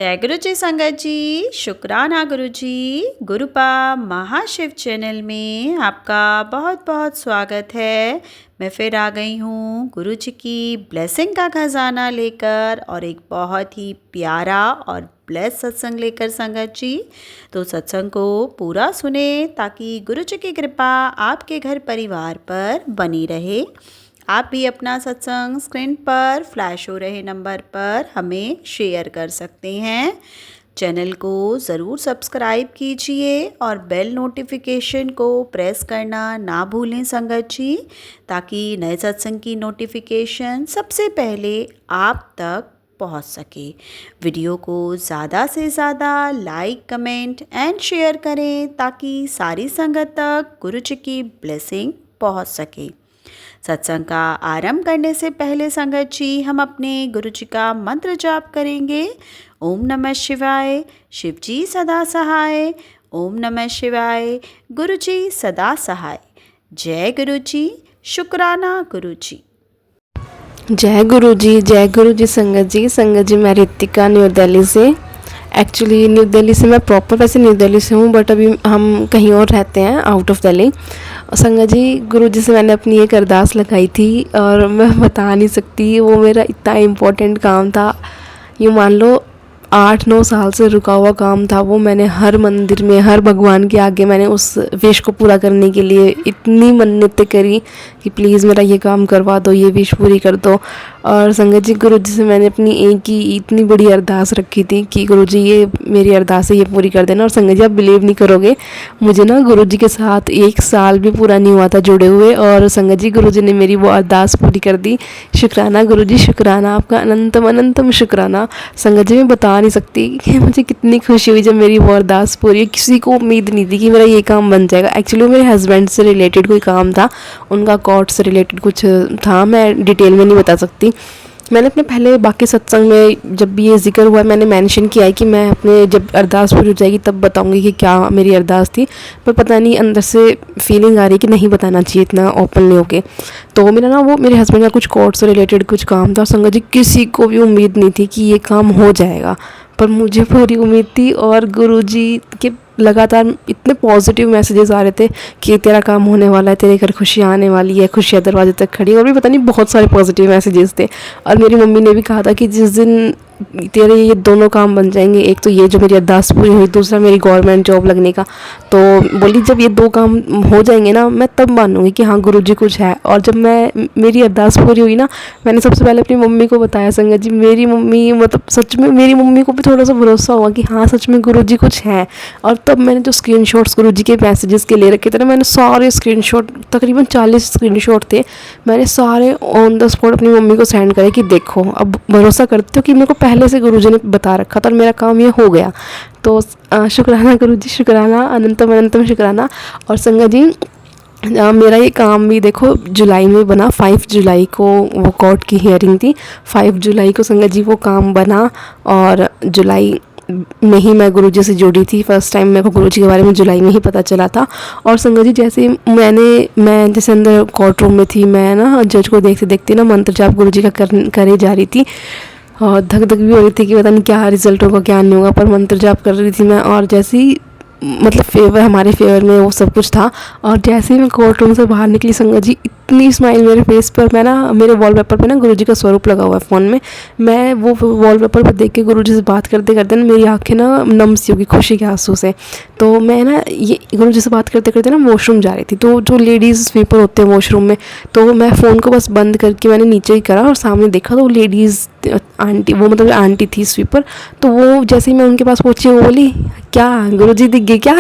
जय गुरु जी संगत जी, शुक्राना गुरु जी। गुरुपा महाशिव चैनल में आपका बहुत बहुत स्वागत है। मैं फिर आ गई हूँ गुरु जी की ब्लेसिंग का खजाना लेकर और एक बहुत ही प्यारा और ब्लेस सत्संग लेकर संगत जी। तो सत्संग को पूरा सुने ताकि गुरु जी की कृपा आपके घर परिवार पर बनी रहे। आप भी अपना सत्संग स्क्रीन पर फ्लैश हो रहे नंबर पर हमें शेयर कर सकते हैं। चैनल को ज़रूर सब्सक्राइब कीजिए और बेल नोटिफिकेशन को प्रेस करना ना भूलें संगत जी, ताकि नए सत्संग की नोटिफिकेशन सबसे पहले आप तक पहुंच सके। वीडियो को ज़्यादा से ज़्यादा लाइक, कमेंट एंड शेयर करें ताकि सारी संगत तक गुरु जी की ब्लेसिंग पहुंच सके। सत्संग का आरंभ करने से पहले संगत जी हम अपने गुरु जी का मंत्र जाप करेंगे। ओम नमः शिवाय, शिव जी सदा सहाय। ओम नमः शिवाय, गुरु जी सदा सहाय। जय गुरु जी, शुक्राना गुरु जी। जय गुरु जी संगत जी मैं रितिका न्यू दिल्ली से। एक्चुअली न्यू दिल्ली से, मैं प्रॉपर वैसे न्यू दिल्ली से हूँ बट अभी हम कहीं और रहते हैं आउट ऑफ दिल्ली। संगत जी, गुरु जी से मैंने अपनी एक अरदास लगाई थी और मैं बता नहीं सकती, वो मेरा इतना इम्पोर्टेंट काम था। यूँ मान लो 8-9 साल से रुका हुआ काम था वो। मैंने हर मंदिर में, हर भगवान के आगे मैंने उस विश को पूरा करने के लिए इतनी मन्नतें करी कि प्लीज़ मेरा ये काम करवा दो, ये विश पूरी कर दो। और संगत जी, गुरु जी से मैंने अपनी एक ही इतनी बड़ी अरदास रखी थी कि गुरु जी ये मेरी अरदास है, ये पूरी कर देना। और संगत जी, आप बिलीव नहीं करोगे, मुझे ना गुरु जी के साथ 1 साल भी पूरा नहीं हुआ था जुड़े हुए, और संगत जी गुरु जी ने मेरी वो अरदास पूरी कर दी। शुक्राना गुरु जी, शुक्राना आपका, अनंतम अनंतम शुक्राना। संगत जी, मैं बता नहीं सकती कि मुझे कितनी खुशी हुई जब मेरी वो अरदास पूरी। किसी को उम्मीद नहीं थी कि मेरा ये काम बन जाएगा। एक्चुअली मेरे हस्बैंड से रिलेटेड कोई काम था, उनका कोर्ट से रिलेटेड कुछ था, मैं डिटेल में नहीं बता सकती। मैंने अपने पहले बाकी सत्संग में जब भी ये जिक्र हुआ मैंने मेंशन किया है कि मैं अपने जब अरदास पूरी हो जाएगी तब बताऊंगी कि क्या मेरी अरदास थी। पर पता नहीं अंदर से फीलिंग आ रही है कि नहीं बताना चाहिए इतना ओपनली होके। तो मेरा ना वो मेरे हस्बैंड का कुछ कोर्ट से रिलेटेड कुछ काम था। संगत जी, किसी को भी उम्मीद नहीं थी कि ये काम हो जाएगा, पर मुझे पूरी उम्मीद थी। और गुरु जी के लगातार इतने पॉजिटिव मैसेजेस आ रहे थे कि तेरा काम होने वाला है, तेरे घर खुशियाँ आने वाली है, खुशियाँ दरवाजे तक खड़ी। और भी पता नहीं बहुत सारे पॉजिटिव मैसेजेस थे। और मेरी मम्मी ने भी कहा था कि जिस दिन तेरे ये दोनों काम बन जाएंगे, एक तो ये जो मेरी अरदास पूरी हुई, दूसरा मेरी गवर्नमेंट जॉब लगने का, तो बोली जब ये 2 काम हो जाएंगे ना मैं तब मानूंगी कि हाँ गुरु जी कुछ है। और जब मेरी अरदास पूरी हुई ना, मैंने सबसे पहले अपनी मम्मी को बताया। संगत जी, मेरी मम्मी, मतलब सच में मेरी मम्मी को भी थोड़ा सा भरोसा हुआ कि हाँ सच में गुरु जी कुछ है। और तब मैंने जो स्क्रीनशॉट्स गुरु जी के मैसेजेस के ले रखे थे ना, मैंने सारे स्क्रीनशॉट, तकरीबन 40 स्क्रीनशॉट थे, मैंने सारे ऑन द स्पॉट अपनी मम्मी को सेंड करे कि देखो, अब भरोसा करते हो कि मेरे को पहले से गुरु जी ने बता रखा था और मेरा काम ये हो गया। तो शुक्राना गुरु जी, शुक्राना, अनंतम अनंतम शुक्राना। और संगत जी, मेरा ये काम भी देखो जुलाई में बना। 5 जुलाई को वो कोर्ट की हियरिंग थी। 5 जुलाई को संगत जी वो काम बना और जुलाई में ही मैं गुरुजी से जुड़ी थी। फर्स्ट टाइम मेरे को गुरुजी के बारे में जुलाई में ही पता चला था। और संगत जी, जैसे मैं जैसे अंदर कोर्ट रूम में थी, मैं ना जज को देखते देखते ना मंत्र जाप गुरुजी का करे जा रही थी। और धक धक भी हो रही थी कि पता नहीं क्या रिजल्ट होगा क्या नहीं होगा, पर मंत्र जाप कर रही थी मैं। और जैसे ही मतलब फेवर, हमारे फेवर में वो सब कुछ था। और जैसे ही मैं कोर्ट रूम से बाहर निकली संगत जी, इतनी स्माइल मेरे फेस पर। मैं ना, मेरे वॉलपेपर पे ना गुरुजी का स्वरूप लगा हुआ है फ़ोन में। मैं वो वॉलपेपर पर देख के गुरुजी से बात करते करते ना मेरी आंखें ना नम सी होगी खुशी के आंसू से। तो मैं ना ये गुरुजी से बात करते करते ना वॉशरूम जा रही थी। तो जो लेडीज़ स्वीपर होते हैं वॉशरूम में, तो मैं फ़ोन को बस बंद करके मैंने नीचे ही करा और सामने देखा तो लेडीज़ आंटी, वो मतलब आंटी थी स्वीपर। तो वो जैसे ही मैं उनके पास पहुंची, वो बोली क्या गुरुजी दिख गए क्या?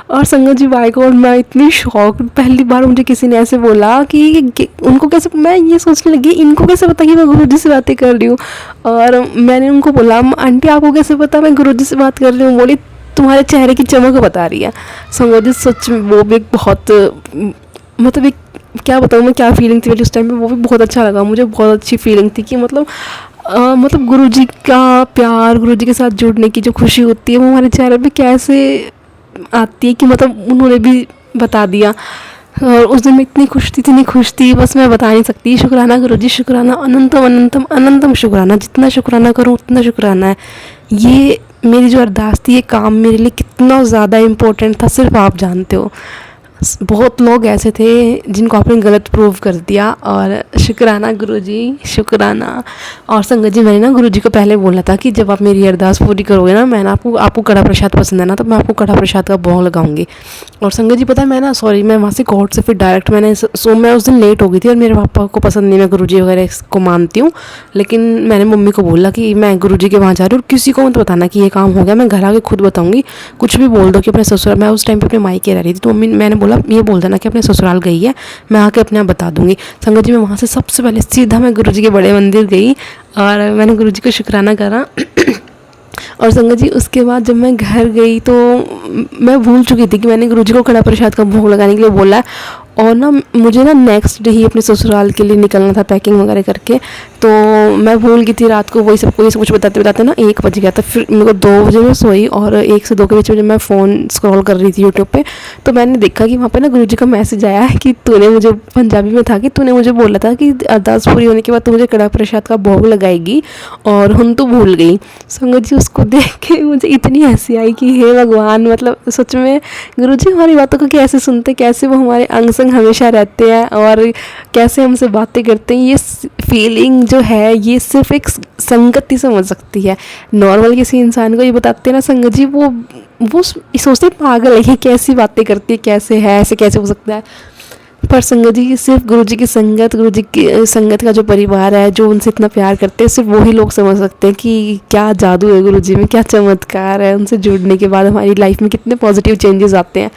और संगत जी, बाय गॉड, मैं इतनी शॉक, पहली बार मुझे किसी ने ऐसे बोला कि उनको कैसे, मैं ये सोचने लगी इनको कैसे पता कि मैं गुरुजी से बातें कर रही हूँ। और मैंने उनको बोला आंटी आपको कैसे पता मैं गुरुजी से बात कर रही हूँ? बोली तुम्हारे चेहरे की चमक बता रही है। संगत जी, सच में वो भी एक बहुत, मतलब एक क्या बताऊँ मैं क्या फीलिंग थी मेरी उस टाइम पे, वो भी बहुत अच्छा लगा मुझे। बहुत अच्छी फीलिंग थी कि मतलब गुरुजी का प्यार, गुरुजी के साथ जुड़ने की जो खुशी होती है वो हमारे चेहरे पे कैसे आती है कि मतलब उन्होंने भी बता दिया। और उस दिन मैं इतनी खुश थी, बस मैं बता नहीं सकती। शुक्राना गुरुजी, शुक्राना, अनंतम अनंतम अनंतम शुक्राना, जितना शुक्राना करूँ उतना शुक्राना है। ये मेरी जो अरदास थी, ये काम मेरे लिए कितना ज़्यादा इम्पोर्टेंट था, सिर्फ आप जानते हो। बहुत लोग ऐसे थे जिनको आपने गलत प्रूव कर दिया, और शुक्राना गुरुजी, शुक्राना। और संगत जी, मैंने ना गुरुजी को पहले बोला था कि जब आप मेरी अरदास पूरी करोगे ना, मैं ना आपको कड़ा प्रसाद पसंद है ना, तो मैं आपको कड़ा प्रसाद का भोग लगाऊंगी। और संगत जी, पता है, मैं वहाँ से कोर्ट से फिर डायरेक्ट मैं उस दिन लेट हो गई थी, और मेरे पापा को पसंद नहीं, मैं गुरुजी वगैरह को मानती हूँ, लेकिन मैंने मम्मी को बोला कि मैं गुरुजी के वहाँ जा रही हूँ, और किसी को मत बताना कि ये काम हो गया, मैं घर आके खुद बताऊँगी। कुछ भी बोल दो कि अपने ससुराल, मैं उस टाइम पे अपने मायके रह रही थी, तो मैंने बोला ये बोल देना कि अपने ससुराल गई है, मैं आके अपने आप बता दूँगी। संगत जी, मैं वहाँ से सबसे पहले सीधा मैं गुरुजी के बड़े मंदिर गई, और मैंने गुरुजी को शुक्राना करा। और संगत जी, उसके बाद जब मैं घर गई तो मैं भूल चुकी थी कि मैंने गुरुजी को कड़ा प्रसाद का भोग लगाने के लिए बोला है। और ना मुझे ना नेक्स्ट डे ही अपने ससुराल के लिए निकलना था, पैकिंग वगैरह करके। तो मैं भूल गई थी रात को, वही सबको ये सब कुछ बताते बताते ना 1 बज गया था। फिर मेरे को 2 बजे में सोई, और 1 से 2 के बीच में जब मैं फ़ोन स्क्रॉल कर रही थी यूट्यूब पे, तो मैंने देखा कि वहाँ पे ना गुरुजी का मैसेज आया है कि तूने मुझे, पंजाबी में था, कि तूने मुझे बोला था कि अरदास पूरी होने के बाद तू मुझे कड़ा प्रसाद का भोग लगाएगी, और हम तो भूल गई। संगत जी, उसको देख के मुझे इतनी हंसी आई कि हे भगवान, मतलब सच में गुरुजी हमारी बातों को कैसे सुनते, कैसे वो हमारे अंग संग हमेशा रहते हैं, और कैसे हमसे बातें करते हैं। ये फीलिंग जो है, ये सिर्फ एक संगत ही समझ सकती है। नॉर्मल किसी इंसान को ये बताते हैं ना संगत जी, वो सोचते पागल है, ये कैसी बातें करती है, कैसे है, ऐसे कैसे हो सकता है। पर संगत जी, सिर्फ गुरुजी की संगत, गुरुजी की संगत का जो परिवार है, जो उनसे इतना प्यार करते हैं, सिर्फ वही लोग समझ सकते हैं कि क्या जादू है गुरुजी में, क्या चमत्कार है। उनसे जुड़ने के बाद हमारी लाइफ में कितने पॉजिटिव चेंजेस आते हैं।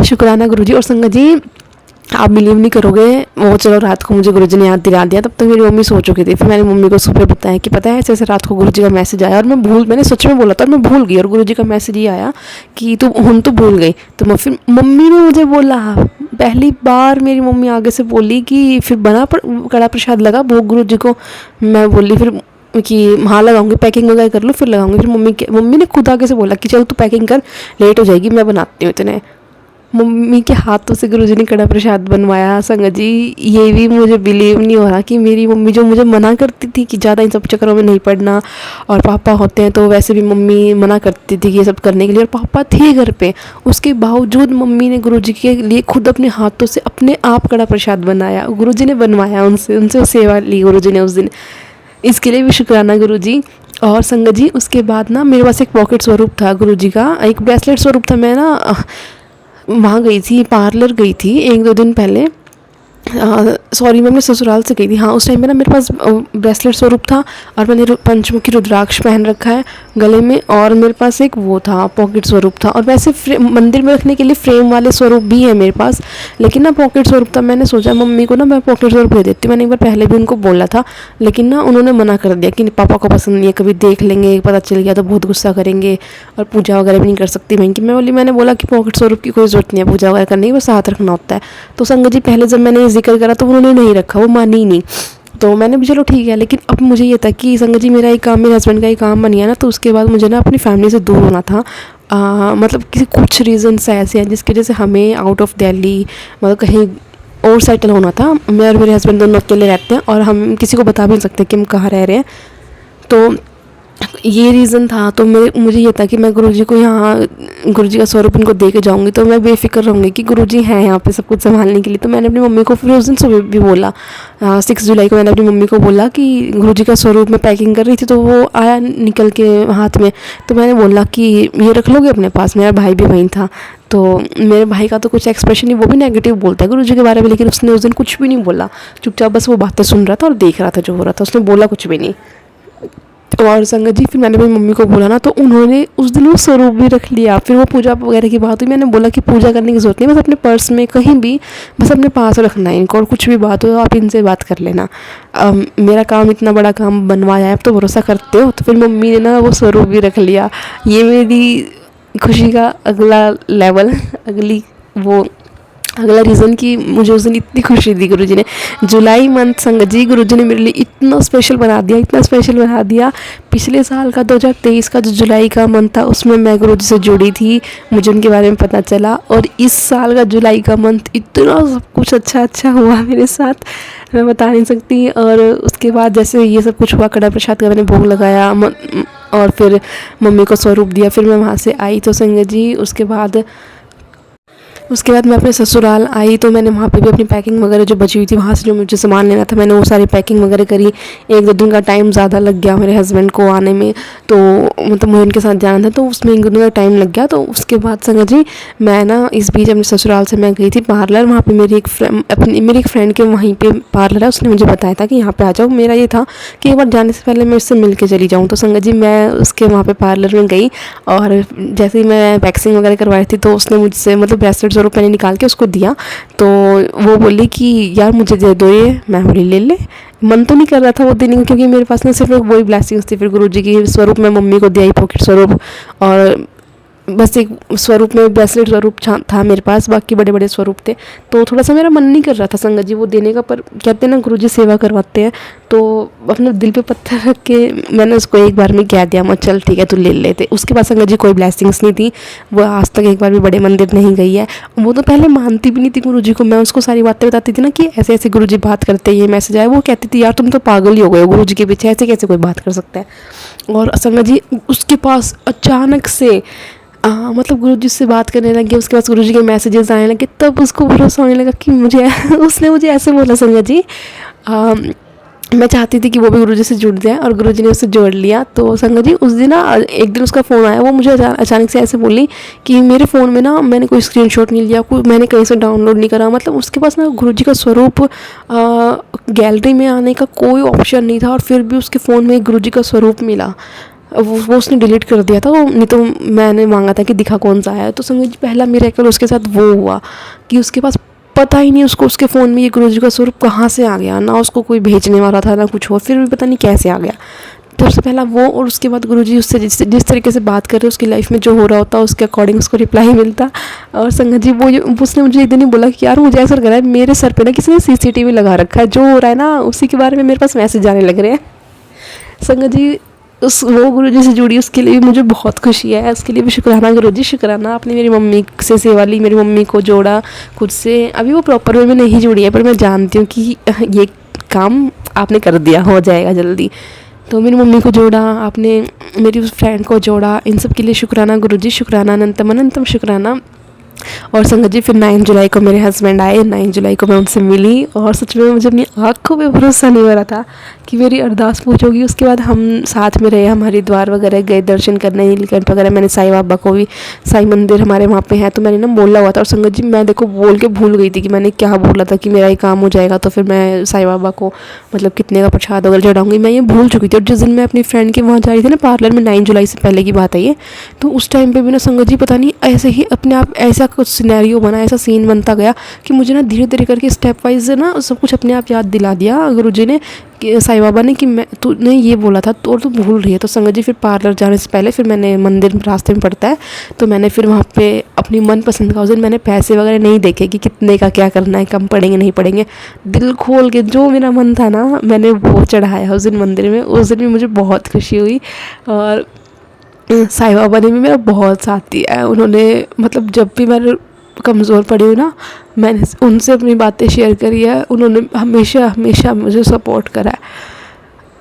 शुक्राना गुरुजी। और संगत जी, आप बिलीव नहीं करोगे, वो चलो रात को मुझे गुरुजी ने याद दिला दिया, तब तक मेरी मम्मी सो चुकी थी। फिर मैंने मम्मी को सुबह बताया कि पता है ऐसे ऐसे रात को गुरुजी का मैसेज आया, और मैंने सच में बोला था, और मैं भूल गई, और गुरुजी का मैसेज ये आया कि तू भूल गई। तो फिर मम्मी ने मुझे बोला, पहली बार मेरी मम्मी आगे से बोली कि फिर कड़ा प्रसाद लगा भोग गुरुजी को। मैं बोली फिर कि हाँ लगाऊंगी, पैकिंग वगैरह कर लो फिर लगाऊंगी। फिर मम्मी ने खुद आगे से बोला कि चल तू पैकिंग कर, लेट हो जाएगी, मैं बनाती हूँ इतने। मम्मी के हाथों से गुरुजी ने कड़ा प्रसाद बनवाया। संगत जी, ये भी मुझे बिलीव नहीं हो रहा कि मेरी मम्मी जो मुझे मना करती थी कि ज़्यादा इन सब चक्करों में नहीं पड़ना, और पापा होते हैं तो वैसे भी मम्मी मना करती थी कि ये सब करने के लिए, और पापा थे घर पे, उसके बावजूद मम्मी ने गुरुजी के लिए खुद अपने हाथों से अपने आप कड़ा प्रसाद बनाया। गुरुजी ने बनवाया, उनसे सेवा ली गुरुजी ने उस दिन। इसके लिए भी शुक्राना गुरुजी। और संगत जी, उसके बाद ना मेरे पास एक पॉकेट स्वरूप था गुरुजी का, एक ब्रेसलेट स्वरूप था। मैं ना वहाँ गई थी, पार्लर गई थी 1-2 दिन पहले, सॉरी मैं अपने ससुराल से गई थी। हाँ, उस टाइम पे ना मेरे पास ब्रेसलेट स्वरूप था, और मैंने पंचमुखी रुद्राक्ष पहन रखा है गले में, और मेरे पास एक वो था पॉकेट स्वरूप था। और वैसे मंदिर में रखने के लिए फ्रेम वाले स्वरूप भी है मेरे पास, लेकिन ना पॉकेट स्वरूप था। मैंने सोचा मम्मी को ना मैं पॉकेट स्वरूप दे देती हूँ। मैंने एक बार पहले भी उनको बोला था, लेकिन ना उन्होंने मना कर दिया कि पापा को पसंद नहीं है, कभी देख लेंगे, पता चल गया तो बहुत गुस्सा करेंगे, और पूजा वगैरह भी नहीं कर सकती मैंने बोला कि पॉकेट स्वरूप की कोई ज़रूरत नहीं है पूजा वगैरह करने की, बस हाथ रखना होता है। तो संगत जी, पहले जब मैंने जिक्र करा तो उन्होंने नहीं रखा, वो मानी ही नहीं। तो मैंने भी चलो ठीक है, लेकिन अब मुझे ये था कि संगत जी मेरा एक काम, मेरे हस्बैंड का एक काम बन गया ना, तो उसके बाद मुझे ना अपनी फैमिली से दूर होना था। मतलब कुछ रीज़न्स ऐसे हैं जिसकी वजह से हमें आउट ऑफ दिल्ली, मतलब कहीं और सेटल होना था। मैं और मेरे हस्बैंड दोनों अकेले रहते हैं, और हम किसी को बता भी नहीं सकते कि हम कहाँ रह रहे हैं। तो ये रीज़न था। तो मुझे ये था कि मैं गुरुजी को यहाँ, गुरुजी का स्वरूप इनको दे के जाऊँगी, तो मैं बेफिक्र रहूँगी कि गुरुजी हैं यहाँ पे सब कुछ संभालने के लिए। तो मैंने अपनी मम्मी को फिर उस दिन सुबह भी बोला, 6 जुलाई को मैंने अपनी मम्मी को बोला कि गुरुजी का स्वरूप मैं पैकिंग कर रही थी, तो वो आया निकल के हाथ में। तो मैंने बोला कि ये रख लोगे अपने पास, मेरा भाई भी वहीं था। तो मेरे भाई का तो कुछ एक्सप्रेशन नहीं, वो भी नेगेटिव बोलता है गुरुजी के बारे में, लेकिन उसने उस दिन कुछ भी नहीं बोला, चुपचाप बस वो बातें सुन रहा था और देख रहा था जो हो रहा था, उसने बोला कुछ भी नहीं। और संगत जी, फिर मैंने अपनी मम्मी को बोला ना, तो उन्होंने उस दिन वो स्वरूप भी रख लिया। फिर वो पूजा वगैरह की बात हुई, मैंने बोला कि पूजा करने की ज़रूरत नहीं, बस अपने पर्स में कहीं भी, बस अपने पास रखना है इनको, और कुछ भी बात हो आप इनसे बात कर लेना। मेरा काम, इतना बड़ा काम बनवाया है, अब तो भरोसा करते हो। तो फिर मम्मी ने ना वो स्वरूप भी रख लिया। ये मेरी खुशी का अगला लेवल, अगली वो अगला रीज़न कि मुझे उस दिन इतनी खुशी दी गुरुजी ने। जुलाई मंथ संगत जी गुरुजी ने मेरे लिए इतना स्पेशल बना दिया, इतना स्पेशल बना दिया। पिछले साल का 2023 का जो जुलाई का मंथ था उसमें मैं गुरुजी से जुड़ी थी, मुझे उनके बारे में पता चला। और इस साल का जुलाई का मंथ इतना सब कुछ अच्छा अच्छा हुआ मेरे साथ, मैं बता नहीं सकती। और उसके बाद जैसे ये सब कुछ हुआ, कड़ा प्रसाद का मैंने भोग लगाया और फिर मम्मी को स्वरूप दिया, फिर मैं वहाँ से आई तो संगत जी उसके बाद मैं अपने ससुराल आई तो मैंने वहाँ पे भी अपनी पैकिंग वगैरह जो बची हुई थी वहाँ से जो मुझे सामान लेना था मैंने वो सारी पैकिंग वगैरह करी। 1-2 दिन का टाइम ज़्यादा लग गया मेरे हस्बैंड को आने में, तो मतलब मुझे उनके साथ जाना था तो उसमें 1-2 दिन का टाइम लग गया। तो उसके बाद संगत जी मैं ना इस बीच अपने ससुराल से मैं गई थी पार्लर, वहाँ पर मेरी एक फ्रेंड के वहीं पर पार्लर है, उसने मुझे बताया था कि यहाँ पर आ जाओ। मेरा ये था कि एक बार जाने से पहले मैं इससे मिल के चली जाऊँ। तो संगत जी मैं उसके वहाँ पर पार्लर में गई और जैसे ही मैं वैक्सिंग वगैरह करवाई थी तो उसने मुझसे मतलब ब्रेसलेट स्वरूप मैंने निकाल के उसको दिया। तो वो बोली कि यार मुझे दे दो ये, मैं बोली ले ले। मन तो नहीं कर रहा था वो देने का क्योंकि मेरे पास ना सिर्फ वही ब्लेसिंग्स थी, फिर गुरुजी की स्वरूप मैं मम्मी को दिया ही पॉकेट स्वरूप, और बस एक स्वरूप में ब्रेसलेट स्वरूप था मेरे पास, बाकी बड़े बड़े स्वरूप थे। तो थोड़ा सा मेरा मन नहीं कर रहा था संगत जी वो देने का, पर कहते हैं ना गुरुजी सेवा करवाते हैं, तो अपने दिल पे पत्थर रख के मैंने उसको एक बार में कह दिया, मैं चल ठीक है तू ले लेते। उसके बाद संगत जी कोई ब्लेसिंग्स नहीं थी, वो आज तक एक बार भी बड़े मंदिर नहीं गई है। वो तो पहले मानती भी नहीं थी गुरुजी को, मैं उसको सारी बातें बताती थी ना कि ऐसे ऐसे गुरुजी बात करते हैं, ये मैसेज आया, वो कहती थी यार तुम तो पागल ही हो गए हो, गुरुजी के पीछे ऐसे कैसे कोई बात कर सकता है। और संगत जी उसके पास अचानक से मतलब गुरुजी से बात करने लगे, उसके बाद गुरुजी के मैसेजेस आने लगे, तब उसको भरोसा होने लगा कि मुझे उसने मुझे ऐसे बोला संगत जी मैं चाहती थी कि वो भी गुरुजी से जुड़ जाए और गुरुजी ने उससे जोड़ लिया। तो संगत जी उस दिन ना एक दिन उसका फ़ोन आया, वो मुझे अचानक से ऐसे बोली कि मेरे फ़ोन में ना मैंने कोई स्क्रीनशॉट नहीं लिया, कोई मैंने कहीं से डाउनलोड नहीं करा, मतलब उसके पास ना गुरुजी का स्वरूप गैलरी में आने का कोई ऑप्शन नहीं था, और फिर भी उसके फ़ोन में गुरुजी का स्वरूप मिला। वो उसने डिलीट कर दिया था, वो नहीं तो मैंने मांगा था कि दिखा कौन सा है। तो संगत जी पहला मिरेकल उसके साथ वो हुआ कि उसके पास पता ही नहीं उसको उसके फ़ोन में ये गुरुजी का स्वरूप कहाँ से आ गया, ना उसको कोई भेजने वाला था ना कुछ और, फिर भी पता नहीं कैसे आ गया। तो सबसे पहला वो, और उसके बाद गुरुजी उससे जिस तरीके से बात कर रहे उसकी लाइफ में जो हो रहा होता उसके अकॉर्डिंग उसको रिप्लाई मिलता। और संगत जी उसने मुझे एक दिन ही बोला कि यार मुझे ऐसा लग रहा है मेरे सर पे ना किसी ने CCTV लगा रखा है, जो हो रहा है ना उसी के बारे में मेरे पास मैसेज आने लग रहे हैं। संगत जी वो गुरुजी से जुड़ी उसके लिए मुझे बहुत खुशी है, उसके लिए भी शुक्राना गुरुजी, शुक्राना। आपने मेरी मम्मी से सेवा ली, मेरी मम्मी को जोड़ा खुद से। अभी वो प्रॉपर वे में नहीं जुड़ी है पर मैं जानती हूँ कि ये काम आपने कर दिया, हो जाएगा जल्दी। तो मेरी मम्मी को जोड़ा आपने, मेरी उस फ्रेंड को जोड़ा, इन सब के लिए शुक्राना गुरुजी, शुक्राना अनंतम अनंतम शुक्राना। और संगत जी फिर 9 जुलाई को मेरे हस्बैंड आए, 9 जुलाई को मैं उनसे मिली और सच में मुझे अपनी आँखों पे भरोसा नहीं हो रहा था कि मेरी अरदास पूछोगी। उसके बाद हम साथ में रहे, हम हरिद्वार वगैरह गए दर्शन करने, नीलकंठ वगैरह। मैंने साईं बाबा को भी, साईं मंदिर हमारे वहाँ पे है, तो मैंने ना बोला हुआ था। और संगत जी मैं देखो बोल के भूल गई थी कि मैंने क्या बोला था कि मेरा ये काम हो जाएगा तो फिर मैं साईं बाबा को मतलब कितने का प्रसाद वगैरह चढ़ाऊँगी, मैं ये भूल चुकी थी। और जिस दिन मैं अपनी फ्रेंड के वहाँ जा रही थी ना पार्लर में, 9 जुलाई से पहले की बात है ये, तो उस टाइम पर भी ना संगत जी पता नहीं ऐसे ही अपने आप ऐसा कुछ सिनेरियो बना, ऐसा सीन बनता गया कि मुझे ना धीरे धीरे करके स्टेप वाइज ना सब कुछ अपने आप याद दिला दिया गुरुजी ने, कि साईं बाबा ने कि मैं तूने ये बोला था तो और तू भूल रही है। तो संगत जी फिर पार्लर जाने से पहले फिर मैंने, मंदिर रास्ते में पड़ता है, तो मैंने फिर वहाँ पे अपनी मनपसंद का, उस दिन मैंने पैसे वगैरह नहीं देखे कि कितने का क्या करना है, कम पड़ेंगे नहीं पड़ेंगे, दिल खोल के जो मेरा मन था ना मैंने वो चढ़ाया उस दिन मंदिर में। उस दिन भी मुझे बहुत खुशी हुई और साईं बाबा ने भी मेरा बहुत साथ दिया है। उन्होंने मतलब जब भी मैं कमज़ोर पड़ी हूँ ना, मैंने उनसे अपनी बातें शेयर करी है, उन्होंने हमेशा हमेशा मुझे सपोर्ट करा है।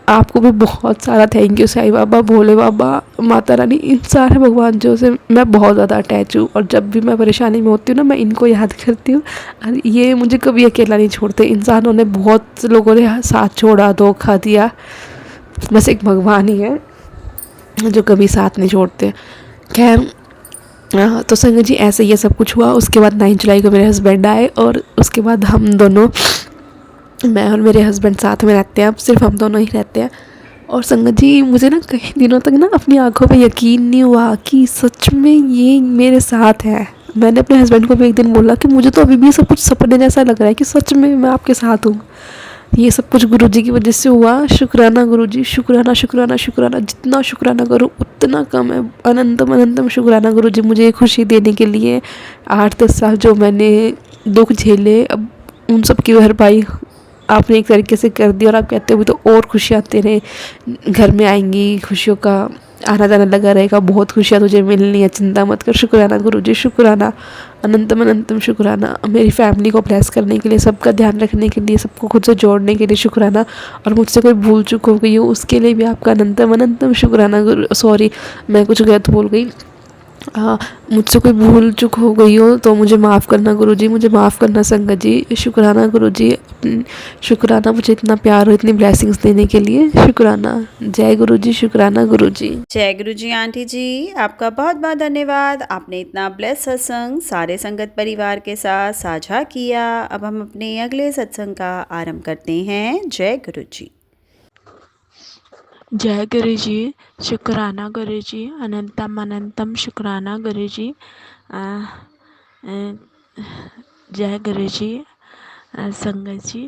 आपको भी बहुत सारा थैंक यू साईं बाबा, भोले बाबा, माता रानी, इन सारे भगवान जो से मैं बहुत ज़्यादा अटैच हूँ। और जब भी मैं परेशानी में होती हूँ ना मैं इनको याद करती हूँ और ये मुझे कभी अकेला नहीं छोड़ते। इंसानों ने, बहुत लोगों ने साथ छोड़ा, धोखा दिया, बस एक भगवान ही है जो कभी साथ नहीं छोड़ते। खैर तो संगत जी ऐसे ये सब कुछ हुआ। उसके बाद 9 जुलाई को मेरे हस्बैंड आए और उसके बाद हम दोनों, मैं और मेरे हस्बैंड साथ में रहते हैं, अब सिर्फ हम दोनों ही रहते हैं। और संगत जी मुझे ना कई दिनों तक ना अपनी आंखों पे यकीन नहीं हुआ कि सच में ये मेरे साथ है। मैंने अपने हस्बैंड को भी एक दिन बोला कि मुझे तो अभी भी सब कुछ सपने जैसा लग रहा है कि सच में मैं आपके साथ हूँ। ये सब कुछ गुरुजी की वजह से हुआ। शुक्राना गुरुजी, शुक्राना शुक्राना शुक्राना, जितना शुक्राना करूँ उतना कम है। अनंतम अनंतम शुक्राना गुरुजी मुझे खुशी देने के लिए। 8-10 साल जो मैंने दुख झेले, अब उन सब की भरपाई आपने एक तरीके से कर दी और आप कहते हो अभी तो और खुशियाँ तेरे घर में आएंगी, खुशियों का आना जाना लगा रहेगा, बहुत खुशियाँ तुझे मिलनी है, चिंता मत कर। शुक्राना गुरुजी, शुक्राना, अनंतम अनंतम शुक्राना मेरी फैमिली को ब्लेस करने के लिए, सबका ध्यान रखने के लिए, सबको खुद से जोड़ने के लिए शुक्राना। और मुझसे कोई भूल चूक हो गई हो उसके लिए भी आपका अनंतम अनंतम शुक्राना गुरु। सॉरी, मैं कुछ गलत बोल गई। हाँ, मुझसे कोई भूल चूक हो गई हो तो मुझे माफ़ करना गुरुजी, मुझे माफ़ करना संगत जी। शुक्राना गुरुजी, शुक्राना मुझे इतना प्यार और इतनी ब्लेसिंग्स देने के लिए, शुक्राना। जय गुरुजी, शुक्राना गुरुजी। जय गुरु जी आंटी जी, आपका बहुत बहुत धन्यवाद। आपने इतना ब्लेस सत्संग सारे संगत परिवार के साथ साझा किया। अब हम अपने अगले सत्संग का आरंभ करते हैं। जय गुरु जी। जय गुरु जी, शुक्राना गुरु जी, अनंतम अनंतम शुक्राना गुरु जी। जय गुरु जी। संगत जी,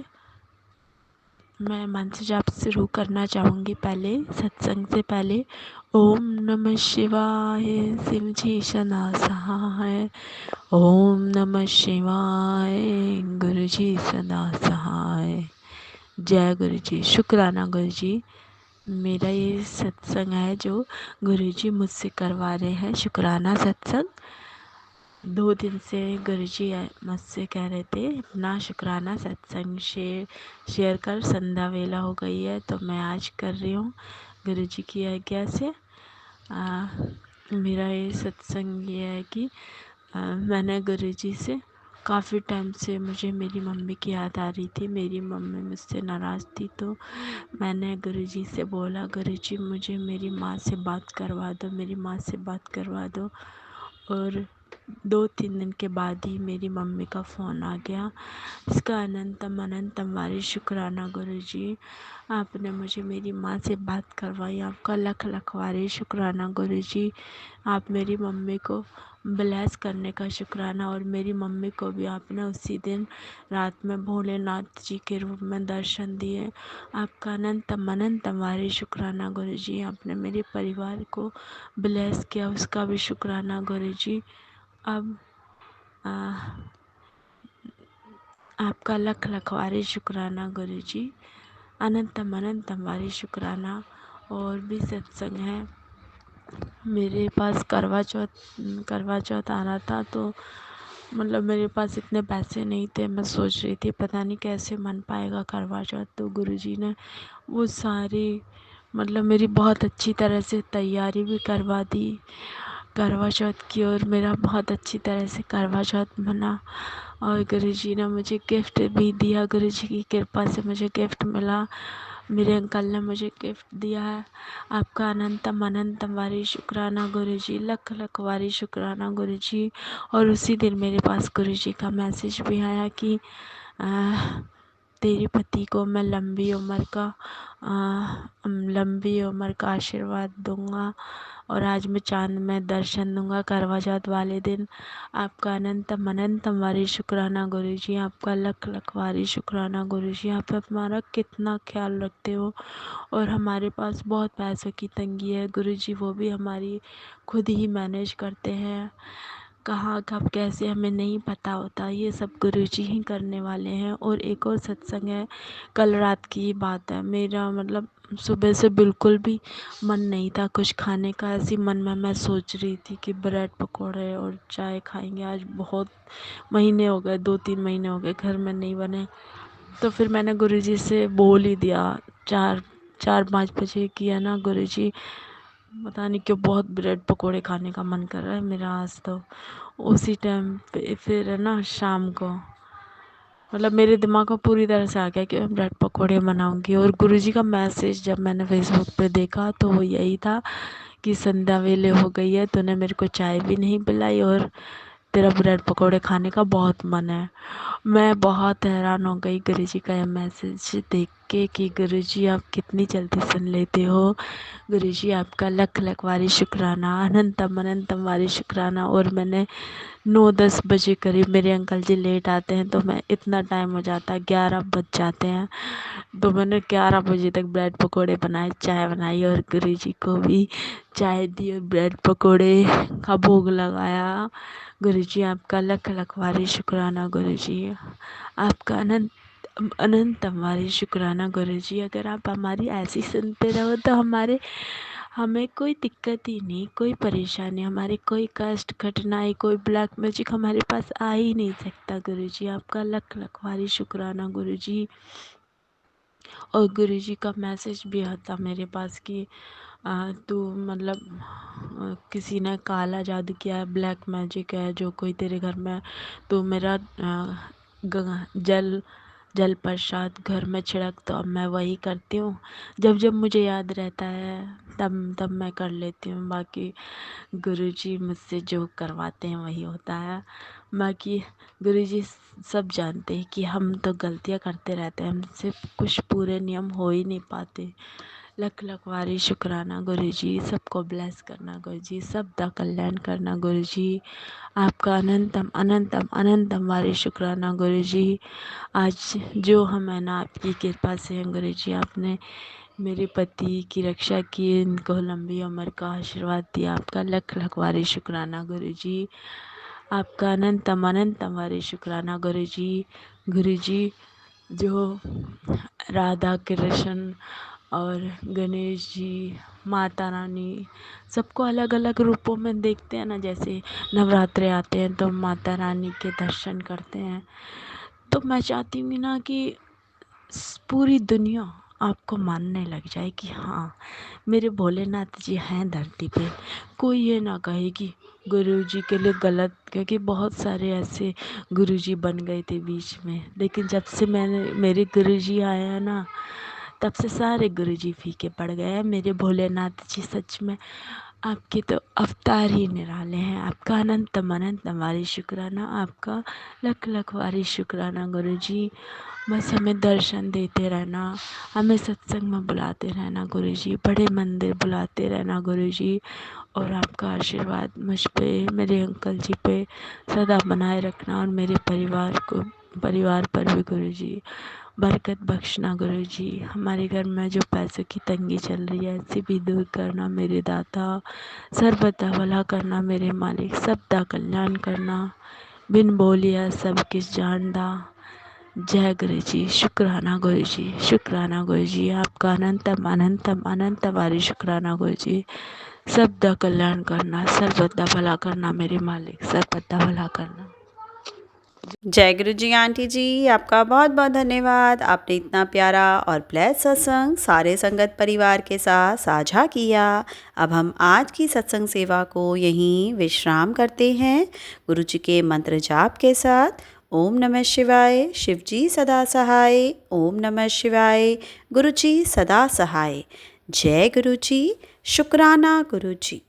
मैं मंत्र जाप शुरू करना चाहूँगी। पहले सत्संग से पहले ओम नमः शिवाय, शिव जी सना सहाय। ओम नमः शिवाय, गुरु जी सदा सहाय। जय गुरु जी। शुक्राना गुरु जी, मेरा ये सत्संग है जो गुरुजी मुझसे करवा रहे हैं, शुक्राना सत्संग। 2 दिन से गुरुजी मुझसे कह रहे थे अपना शुक्राना सत्संग शेयर कर, संध्या वेला हो गई है तो मैं आज कर रही हूँ गुरुजी की आज्ञा से। मेरा ये सत्संग ये है कि मैंने गुरुजी से काफ़ी टाइम से, मुझे मेरी मम्मी की याद आ रही थी, मेरी मम्मी मुझसे नाराज़ थी, तो मैंने गुरुजी से बोला गुरुजी मुझे मेरी माँ से बात करवा दो, मेरी माँ से बात करवा दो। और 2-3 दिन के बाद ही मेरी मम्मी का फ़ोन आ गया। इसका अनंतम अनंतम वारी शुक्राना गुरुजी, आपने मुझे मेरी माँ से बात करवाई, आपका लख लख वारी शुक्राना गुरुजी। आप मेरी मम्मी को ब्लेस करने का शुक्राना, और मेरी मम्मी को भी आपने उसी दिन रात में भोलेनाथ जी के रूप में दर्शन दिए। आपका अनंतम अनंतम वारी शुक्राना गुरुजी। आपने मेरे परिवार को ब्लेस किया, उसका भी शुक्राना गुरुजी। अब आपका लख लख वारी शुक्राना गुरुजी, अनंतम अनंतम वारी शुक्राना। और भी सत्संग है। मेरे पास करवा चौथ आना था, तो मतलब मेरे पास इतने पैसे नहीं थे। मैं सोच रही थी पता नहीं कैसे बन पाएगा करवा चौथ, तो गुरुजी ने वो सारी मतलब मेरी बहुत अच्छी तरह से तैयारी भी करवा दी करवा चौथ की, और मेरा बहुत अच्छी तरह से करवा चौथ बना। और गुरुजी ने मुझे गिफ्ट भी दिया, गुरुजी की कृपा से मुझे गिफ्ट मिला, मेरे अंकल ने मुझे गिफ्ट दिया है। आपका अनंतम अनंतम वारी शुक्राना गुरुजी, लख लख वारी शुक्राना गुरुजी। और उसी दिन मेरे पास गुरुजी का मैसेज भी आया कि तेरे पति को मैं लंबी उम्र का आशीर्वाद दूंगा, और आज मैं चांद में दर्शन दूंगा करवा चौथ वाले दिन। आपका अनंतम अनंतम वारी शुक्राना गुरुजी, आपका लख लख वारी शुक्राना गुरुजी। आप हमारा कितना ख्याल रखते हो, और हमारे पास बहुत पैसों की तंगी है गुरुजी, वो भी हमारी खुद ही मैनेज करते हैं। कहाँ कब कैसे हमें नहीं पता होता, ये सब गुरुजी ही करने वाले हैं। और एक और सत्संग है, कल रात की ही बात है, मेरा मतलब सुबह से बिल्कुल भी मन नहीं था कुछ खाने का। ऐसी मन में मैं सोच रही थी कि ब्रेड पकौड़े और चाय खाएंगे। आज बहुत महीने हो गए, 2-3 महीने हो गए घर में नहीं बने, तो फिर मैंने गुरुजी से बोल ही दिया 4-5 बजे किया ना गुरुजी, पता नहीं क्यों बहुत ब्रेड पकोड़े खाने का मन कर रहा है मेरा आज। तो उसी टाइम पे फिर है ना शाम को मतलब मेरे दिमाग में पूरी तरह से आ गया कि मैं ब्रेड पकोड़े बनाऊंगी। और गुरुजी का मैसेज जब मैंने फेसबुक पे देखा तो वो यही था कि संध्या वेले हो गई है, तूने मेरे को चाय भी नहीं पिलाई और तेरा ब्रेड पकोड़े खाने का बहुत मन है। मैं बहुत हैरान हो गई गुरुजी का यह मैसेज देख सके कि गुरुजी आप कितनी जल्दी सुन लेते हो। गुरुजी आपका लख लख वारी शुक्राना, अनंतम अनंतम वारी शुक्राना। और मैंने 9-10 बजे करीब मेरे अंकल जी लेट आते हैं तो मैं इतना टाइम हो जाता है, 11 बज जाते हैं, तो मैंने 11 बजे तक ब्रेड पकोड़े बनाए, चाय बनाई और गुरुजी को भी चाय दी और ब्रेड पकोड़े का भोग लगाया। गुरुजी आपका लख लख वारी शुक्राना। गुरुजी आपका अनंत अनंतम वारी शुक्राना। गुरुजी अगर आप हमारी ऐसी सुनते रहो तो हमें कोई दिक्कत ही नहीं, कोई परेशानी, हमारे कोई कष्ट कठिनाई, कोई ब्लैक मैजिक हमारे पास आ ही नहीं सकता। गुरुजी आपका लख लख वारी शुक्राना। गुरुजी और गुरुजी का मैसेज भी आता मेरे पास कि तू मतलब किसी ने काला जादू किया है, ब्लैक मैजिक है जो कोई तेरे घर में, तो मेरा जल प्रसाद घर में छिड़क, तो अब मैं वही करती हूँ। जब जब मुझे याद रहता है तब तब मैं कर लेती हूँ। बाकी गुरुजी मुझसे जो करवाते हैं वही होता है। बाकी गुरुजी सब जानते हैं कि हम तो गलतियाँ करते रहते हैं, हमसे कुछ पूरे नियम हो ही नहीं पाते। लख लख वारी शुक्राना। गुरुजी सबको ब्लेस करना। गुरुजी सबका कल्याण करना। गुरुजी आपका अनंतम अनंतम अनंतम वारी शुक्राना। गुरुजी आज जो हम है ना आपकी कृपा से हैं गुरुजी, आपने मेरे पति की रक्षा की, इनको लंबी उम्र का आशीर्वाद दिया। आपका लख लख वारी शुक्राना। गुरुजी आपका अनंतम अनंतम वारी शुक्राना। गुरुजी गुरुजी जो राधा कृष्ण और गणेश जी, माता रानी, सबको अलग अलग रूपों में देखते हैं ना, जैसे नवरात्रे आते हैं तो माता रानी के दर्शन करते हैं, तो मैं चाहती हूँ ना कि पूरी दुनिया आपको मानने लग जाए कि हाँ मेरे भोलेनाथ जी हैं धरती पे। कोई ये ना कहे कि गुरुजी के लिए गलत, क्योंकि बहुत सारे ऐसे गुरुजी बन गए थे बीच में, लेकिन जब से मेरे गुरुजी आए हैं ना, तब से सारे गुरुजी फीके पड़ गए हैं। मेरे भोलेनाथ जी सच में आपके तो अवतार ही निराले हैं। आपका अनंतम अनंतम वारी शुक्राना। आपका लख लख वारी शुक्राना। गुरुजी बस हमें दर्शन देते रहना, हमें सत्संग में बुलाते रहना गुरुजी, बड़े मंदिर बुलाते रहना गुरुजी, और आपका आशीर्वाद मुझ पे, मेरे अंकल जी पे सदा बनाए रखना, और मेरे परिवार पर भी गुरुजी बरकत बख्शना। गुरुजी हमारे घर में जो पैसों की तंगी चल रही है ऐसी भी दूर करना मेरे दाता, सर्वदा भला करना मेरे मालिक, सबदा कल्याण करना, बिन बोलिया सब किस जानदा। जय गुरुजी। शुक्राना गुरुजी, शुक्राना गुरुजी, आपका अनंतम अनंतम अनंत वारी शुक्राना गुरुजी। सबदा कल्याण करना, सर्वदा भला करना मेरे मालिक, सर्वदा भला करना। जय गुरु जी आंटी जी, आपका बहुत बहुत धन्यवाद। आपने इतना प्यारा और ब्लेस सत्संग सारे संगत परिवार के साथ साझा किया। अब हम आज की सत्संग सेवा को यहीं विश्राम करते हैं गुरु जी के मंत्र जाप के साथ। ओम नमः शिवाय, शिव जी सदा सहाय। ओम नमः शिवाय, गुरु जी सदा सहाय। जय गुरु जी। शुक्राना गुरु जी।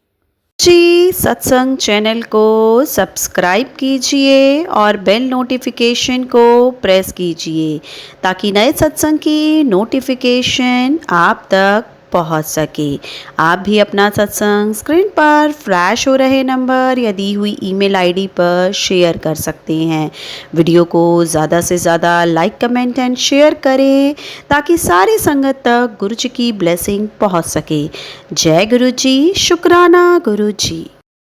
सत्संग चैनल को सब्सक्राइब कीजिए और बेल नोटिफिकेशन को प्रेस कीजिए ताकि नए सत्संग की नोटिफिकेशन आप तक पहुंच सके। आप भी अपना सत्संग स्क्रीन पर फ्लैश हो रहे नंबर या दी हुई ईमेल आईडी पर शेयर कर सकते हैं। वीडियो को ज़्यादा से ज़्यादा लाइक, कमेंट एंड शेयर करें ताकि सारी संगत तक गुरु जी की ब्लेसिंग पहुंच सके। जय गुरु जी। शुक्राना गुरु जी।